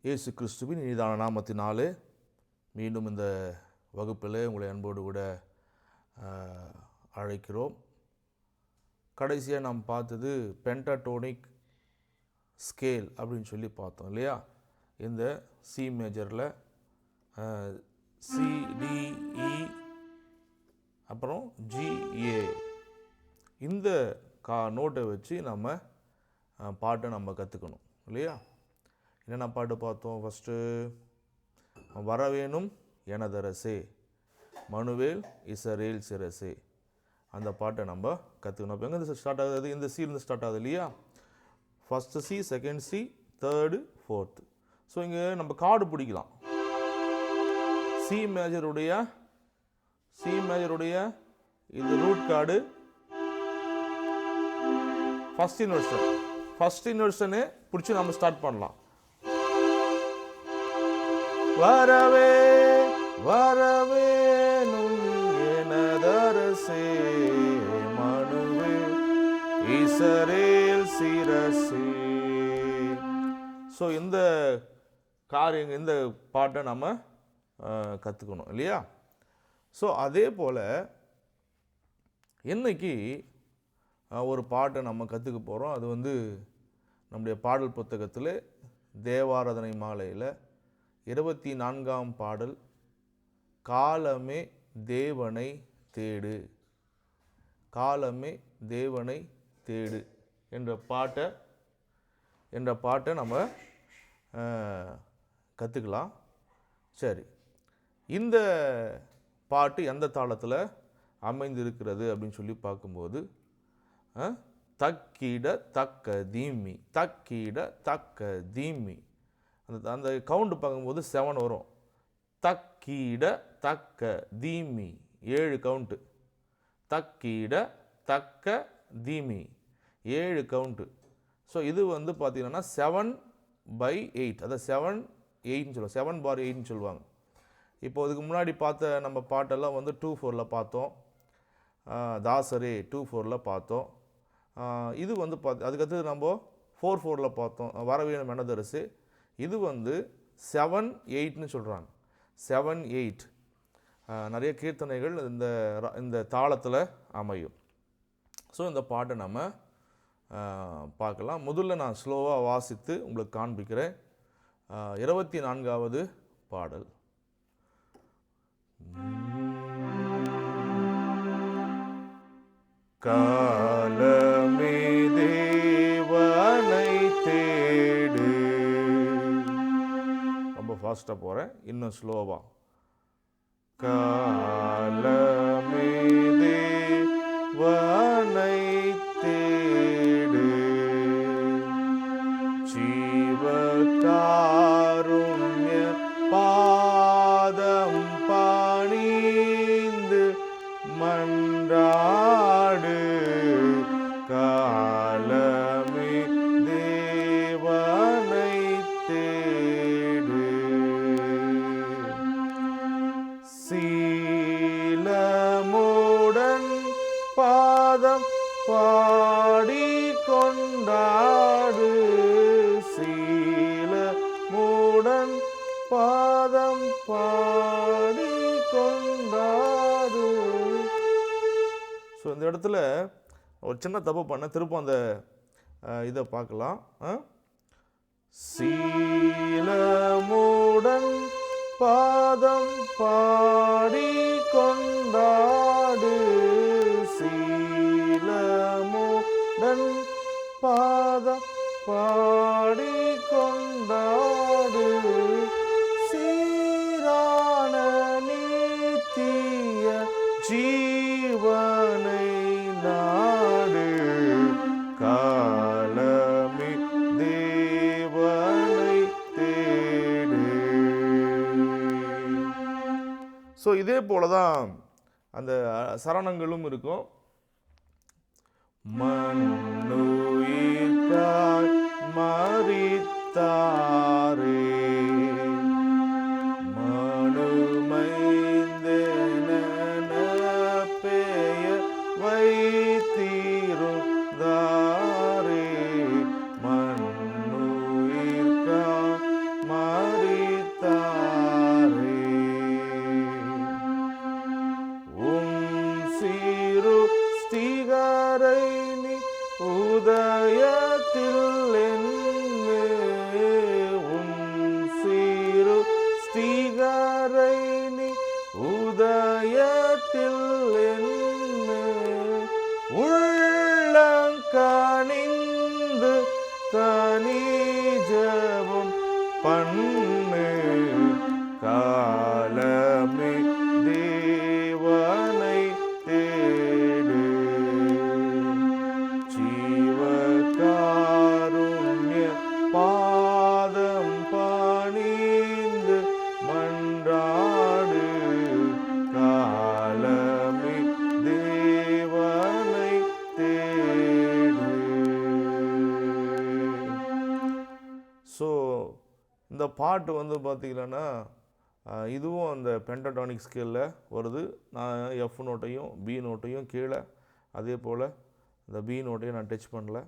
இயேசு கிறிஸ்துவின் இனிதான நாமத்தினாலே மீண்டும் இந்த வகுப்பில் உங்களை அன்போடு கூட அழைக்கிறோம். கடைசியாக நாம் பார்த்தது பென்டாடோனிக் ஸ்கேல் அப்படின்னு சொல்லி பார்த்தோம் இல்லையா? இந்த சி மேஜரில் சிடிஇ அப்புறம் ஜிஏ இந்த நோட்டை வச்சு நம்ம பாட்டை நம்ம கற்றுக்கணும் இல்லையா? என்னென்ன பாட்டு பார்த்தோம்? ஃபஸ்ட்டு வரவேணும் எனதரசே, மனுவேல் இஸ்ரவேல் சிரசே, அந்த பாட்டை நம்ம கற்றுக்கணும். இப்போ எங்கே ஸ்டார்ட் ஆகுது? இந்த சீலேருந்து ஸ்டார்ட் ஆகுது இல்லையா? First C, second C, third, fourth. So இங்கே நம்ம கார்டு பிடிக்கலாம். சி மேஜருடைய இது ரூட் கார்டு ஃபஸ்ட் இன்வெர்ஷனே பிடிச்சி நம்ம ஸ்டார்ட் பண்ணலாம். வரவே வரவேணும் எனதரசே, மனுவேல் இஸ்ரவேல் சிரசே. ஸோ இந்த பாட்டை நம்ம கற்றுக்கணும் இல்லையா? ஸோ அதே போல் இன்னைக்கு ஒரு பாட்டை நம்ம கற்றுக்க போகிறோம். அது நம்முடைய பாடல் புத்தகத்தில் தேவாராதனை மாலையில் 24ஆம் பாடல், காலமே தேவனை தேடு, காலமே தேவனை தேடு என்ற பாட்டை நம்ம கற்றுக்கலாம். சரி, இந்த பாட்டு எந்த தாளத்தில் அமைந்திருக்கிறது அப்படின்னு சொல்லி பார்க்கும்போது தக்கிட தக்க தீமி, தக்கிட தக்க தீமி, அந்த கவுண்டு பார்க்கும்போது 7 வரும். தக்கீட தக்க தீமி 7 கவுண்ட்டு, தக்கீட தக்க தீமி 7 கவுண்ட்டு. ஸோ இது பார்த்தீங்கன்னா 7/8, அதாவது 7/8 சொல்லுவாங்க, 7/8 சொல்லுவாங்க. இப்போ அதுக்கு முன்னாடி பார்த்த நம்ம பாட்டெல்லாம் 2/4 பார்த்தோம், தாசரே 2/4 பார்த்தோம். இது அதுக்கடுத்து நம்ம 4/4 பார்த்தோம், வரவேணும் எனதரசே. இது 7/8 சொல்கிறாங்க. 7/8 நிறைய கீர்த்தனைகள் இந்த தாளத்தில் அமையும். ஸோ இந்த பாட்டை நம்ம பார்க்கலாம். முதல்ல நான் ஸ்லோவாக வாசித்து உங்களுக்கு காண்பிக்கிறேன். 24வது பாடல். காலமே தேவனை தேடு, ரொம்ப ஃபாஸ்ட்டாக போகிறேன், இன்னும் ஸ்லோவாக. காலமே தேவனை தேடு, ஜீவகாருண்ய பாதம் பணிந்து மன்றாடு, காலமே தேவனை தேடு. சீலமுடன் பாதம் பாடி கொண்டாடு, சீலமுடன் பாதம் பாடி கொண்டாடு. ஸோ இந்த இடத்துல ஒரு சின்ன தப்பு பண்ண, திரும்ப அந்த இதை பார்க்கலாம். சீலமுடன் பாதம் பாடி கொண்டாடு, சீலமுடன் பாதம் பாடி கொண்டாடு, சீரான நித்திய ஜீவனை நாடு, காலமே தேவனை தேடு. ஸோ இதே போல தான் அந்த சரணங்களும் இருக்கும். மன்னுயிர்காய் மரித்தாரே, மனுமைந்தென பெயர் வைத்திருந்தாரே, மன்னுயிர்காய் பண்ணு காலமே தேவனை தேடு ஜீவகாருண்ய பாதம் பணிந்து மன்றாடு காலமே தேவனை தேடு. ஸோ இந்த பாட்டு வந்து பார்த்திங்கன்னா இதுவும் அந்த பென்டடானிக் ஸ்கேலில் வருது. நான் எஃப் நோட்டையும் பி நோட்டையும் கீழே, அதே போல் இந்த பி நோட்டையும் நான் டச் பண்ணல.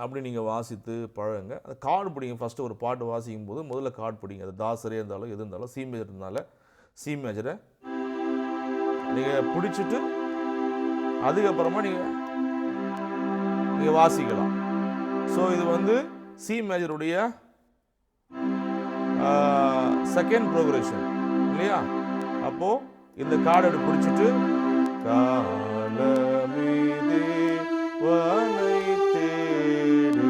அப்படி நீங்கள் வாசித்து பழகுங்க. அந்த கார்டு பிடிங்க. ஃபஸ்ட்டு ஒரு பாட்டு வாசிக்கும் போது முதல்ல கார்டு பிடிங்க. அது தாசரே இருந்தாலும் எது இருந்தாலும் சி மேஜர் இருந்தாலும் சி மேஜரை நீங்கள் பிடிச்சிட்டு அதுக்கப்புறமா நீங்கள் வாசிக்கலாம். ஸோ இது வந்து சி மேஜருடைய செகண்ட் ப்ரோக்ரஷன் இல்லையா? அப்போது இந்த கார்டு அப்படி பிடிச்சிட்டு காலமே தேவனை தேடு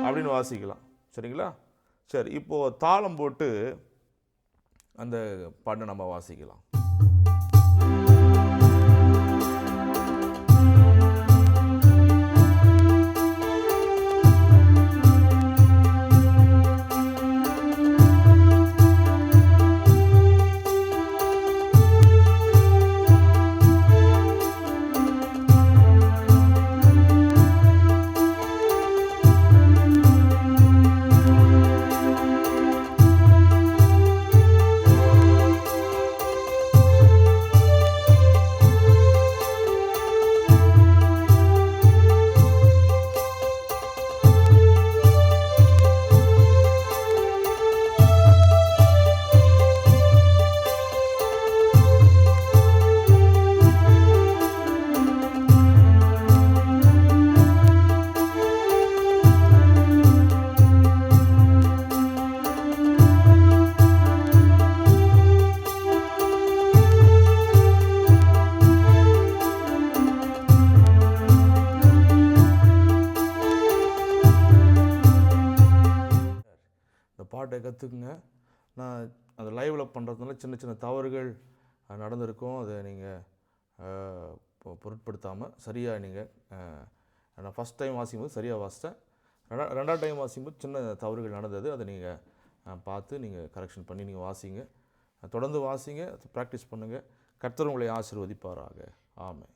அப்படின்னு வாசிக்கலாம். சரிங்களா? சரி, இப்போது தாளம் போட்டு அந்த பாட்டை நம்ம வாசிக்கலாம். பாட்டை கற்றுக்குங்க. நான் அந்த லைவில் பண்ணுறதுனால சின்ன சின்ன தவறுகள் நடந்திருக்கும். அதை நீங்கள் பொருட்படுத்தாமல் சரியாக நீங்கள் நான் ஃபஸ்ட் டைம் வாசிக்கும்போது சரியாக வாசித்தேன். ரெண்டாவது டைம் வாசிக்கும்போது சின்ன தவறுகள் நடந்தது. அதை நீங்கள் பார்த்து நீங்கள் கரெக்ஷன் பண்ணி நீங்கள் வாசிங்க. தொடர்ந்து வாசிங்க, ப்ராக்டிஸ் பண்ணுங்கள். கர்த்தர் உங்களை ஆசீர்வதிப்பாராக. ஆமென்.